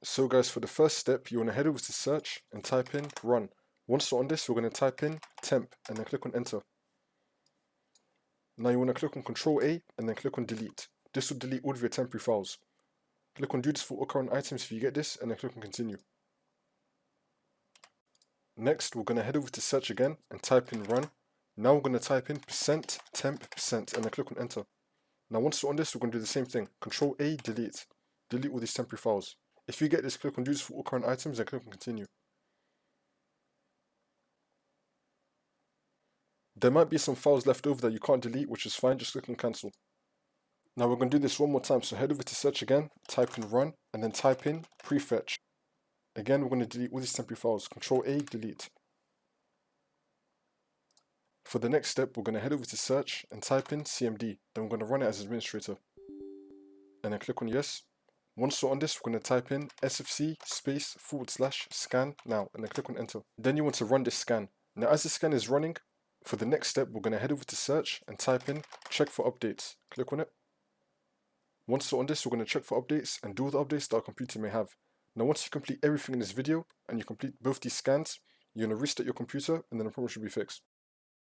So guys, for the first step, you want to head over to search and type in run. Once you're on this, we're going to type in temp and then click on enter. Now you want to click on Control A and then click on delete. This will delete all of your temporary files. Click on do this for all current items if you get this, and then click on continue. Next, we're going to head over to search again and type in run. Now we're going to type in %temp% and then click on enter. Now once you're on this, we're going to do the same thing. Control A, delete. Delete all these temporary files. If you get this, click on do this for all current items and click on continue. There might be some files left over that you can't delete, which is fine, just click on cancel. Now we're going to do this one more time, so head over to search again, type in run, and then type in prefetch. Again, we're going to delete all these temporary files. Control A, delete. For the next step, we're going to head over to search and type in CMD. Then we're going to run it as administrator. And then click on yes. Once you're on this, we're going to type in sfc /scan now and then click on enter. Then you want to run this scan. Now as the scan is running, for the next step, we're going to head over to search and type in check for updates. Click on it. Once you're on this, we're going to check for updates and do all the updates that our computer may have. Now once you complete everything in this video and you complete both these scans, you're going to restart your computer and then the problem should be fixed.